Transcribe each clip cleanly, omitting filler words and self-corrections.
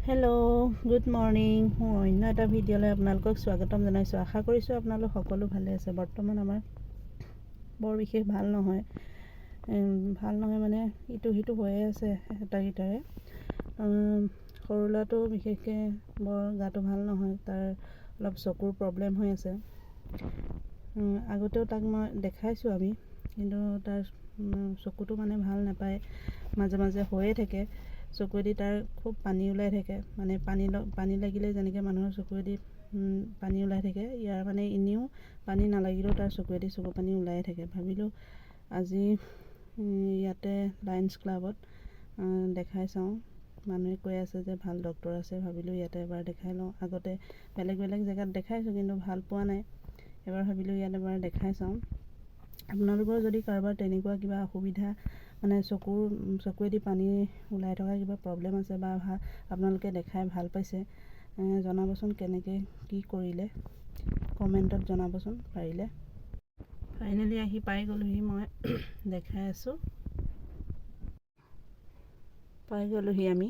Hello good morning অন্য এটা ভিডিঅ'লৈ আপোনালোকক স্বাগতম জনাইছোঁ। আশা কৰিছোঁ আপোনালোক সকলো ভালে আছে। বৰ্তমান আমাৰ বৰ বিশেষ ভাল নহয় মানে ইটো সিটো হৈয়ে আছে এটা গিটাৰে। সৰু ল'ৰাটো বিশেষকৈ বৰ গাটো ভাল নহয়, তাৰ অলপ চকুৰ প্ৰব্লেম হৈ আছে। আগতেও তাক মই দেখাইছোঁ আমি, কিন্তু তাৰ চকুটো মানে ভাল নাপায়, মাজে মাজে হৈয়ে থাকে। চকুৱেদি তাৰ খুব পানী ওলাই থাকে, মানে পানী লাগিলে যেনেকৈ মানুহৰ চকুৱেদি পানী ওলাই থাকে, ইয়াৰ মানে এনেও পানী নালাগিলেও তাৰ চকুৱেদি চকু পানী ওলাই থাকে। ভাবিলোঁ আজি ইয়াতে লায়ন্স ক্লাবত দেখাই চাওঁ। মানুহে কৈ আছে যে ভাল ডক্তৰ আছে, ভাবিলোঁ ইয়াতে এবাৰ দেখাই লওঁ। আগতে বেলেগ বেলেগ জেগাত দেখাইছোঁ, কিন্তু ভাল পোৱা নাই। এবাৰ ভাবিলোঁ ইয়াত এবাৰ দেখাই চাওঁ। আপোনালোকৰ যদি কাৰোবাৰ তেনেকুৱা কিবা অসুবিধা, মানে চকুৱেদি পানী ওলাই থকা কিবা প্ৰব্লেম আছে বা আপোনালোকে দেখাই ভাল পাইছে, জনাবচোন। কেনেকৈ কি কৰিলে কমেণ্টত জনাবচোন পাৰিলে। ফাইনেলি আহি পাই গ'লোহি, মই দেখাই আছোঁ। পাই গ'লোহি আমি,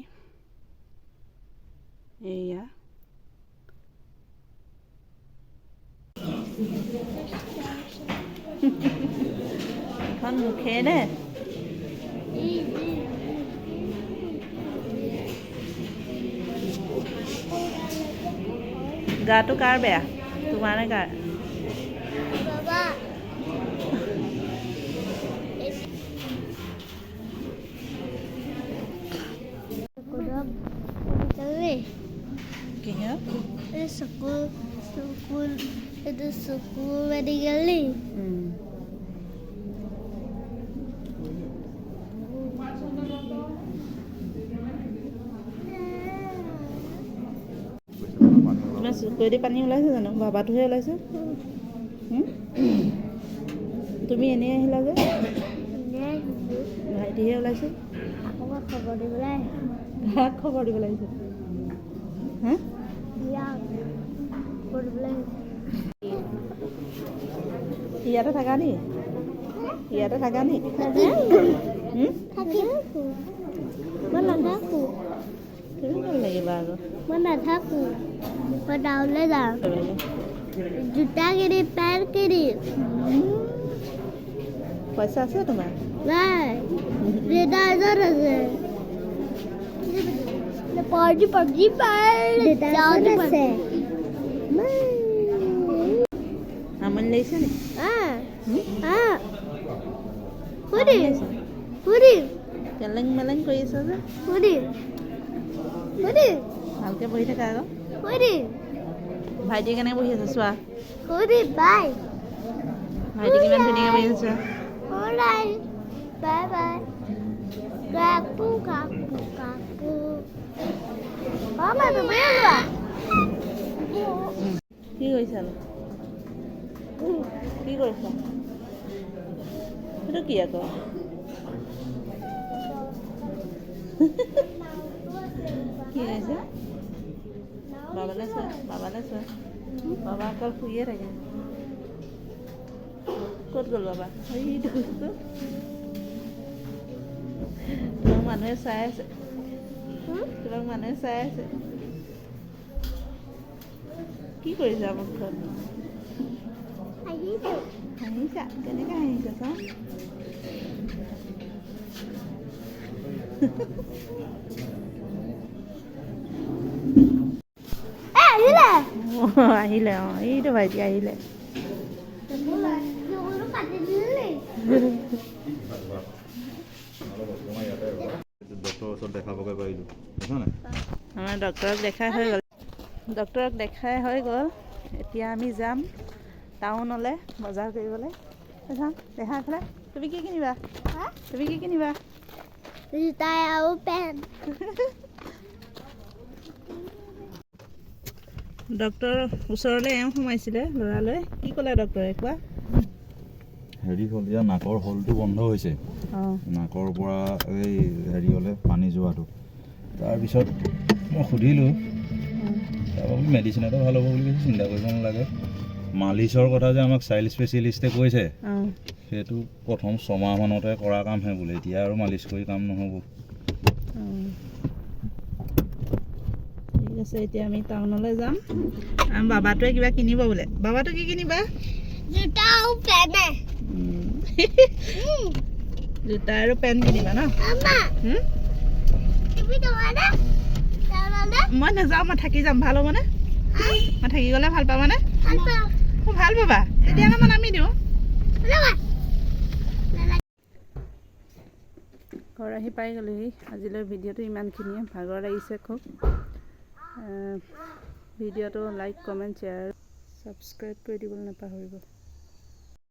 এয়া এখন মুখে দে। গাটো কাৰ বেয়া, তোমাৰ নে কাৰ? চকুৰ মেডিকেল নি তোমাৰ চকুৱেদি পানী ওলাইছে জানো? বাবাটোহে ওলাইছে। তুমি এনেই আহিলা যে, ভাইটিহে ওলাইছে। খবৰ দিবলৈ কাক খবৰ দিব লাগিছে? হা ইয়াতে থাকা নি? ইয়াতে থাকা নি? মই নাথাকোঁ। তুমি ভাল লাগিবা আকৌ। মই নাথাকোঁ, মই টাউনলৈ যাম। জোতা কিনিম, পেণ্ট কিনিম। পইচা আছে তোমাৰ? নাই, দেউতা এজন আছে। পাবজি আছে। আমনি লাগিছে নি? কেলেং মেলেং কৰি আছা যে? ভালকৈ বহি থাকা আকৌ। ভাইটি কেনেকৈ বহি আছে চোৱা। ভাইটি কিমান ধুনীয়াকৈ বহি আছে চোৱা। Bye bye. কাকু কাকু কাকু। কি কৰিছা? কি কৰিছা? সেইটো কি আকৌ? কি হৈছে? বাবালৈ চোৱা, বাবালৈ চোৱা। বাবা অকল শুইয়ে থাকে। ক'ত গ'ল বাবা? সেইটো তোমাক মানুহে চাই আছে, তোমাক মানুহে চাই আছে। কি কৰিছা মুখখন? হাঁহিছা? কেনেকৈ হাঁহিছা চা? আহিলে, এইটো ভাইটি আহিলে। আমাৰ ডক্তৰক দেখাই হৈ গ'ল। এতিয়া আমি যাম টাউনলৈ বজাৰ কৰিবলৈ। যাম দেখা এইফালে। তুমি কি কিনিবা? তুমি কি কিনিবা? জোতা আৰু পেণ্ট। ডক্তৰৰ ওচৰলৈ এওঁ সোমাইছিলে ল'ৰালৈ। কি ক'লে ডক্তৰে? কোৱা। হেৰি হ'ল, ইয়াৰ নাকৰ হলটো বন্ধ হৈছে। নাকৰ পৰা এই হেৰি হ'লে পানী যোৱাটো। তাৰপিছত মই সুধিলোঁ, তাৰপৰা মেডিচিন এটা ভাল হ'ব বুলি কৈছে, চিন্তা কৰিব নালাগে। মালিচৰ কথা যে আমাক চাইল্ড স্পেচিয়েলিষ্টে কৈছে, সেইটো প্ৰথম 6 মাহমানতে কৰা কামহে বোলে। এতিয়া আৰু মালিচ কৰি কাম নহ'ব। আছে এতিয়া আমি টাউনলৈ যাম বাবাটোৱে কিবা কিনিব বোলে বাবাটো কি কিনিবা জোতা আৰু পেন জোতা আৰু পেন কিনিবা ন মই নাযাওঁ মই থাকি যাম ভাল হ'বনে মই থাকি গ'লে ভাল পাবানে মই ভাল পাবা তেতিয়াহ'লে মই নামি দিওঁ ঘৰ আহি পাই গ'লোহি আজিলৈ ভিডিঅ'টো ইমানখিনিয়ে ভাগৰ লাগিছে খুব ভিডিঅ'টো লাইক কমেণ্ট শ্বেয়াৰ ছাবস্ক্ৰাইব কৰি দিবলৈ নাপাহৰিব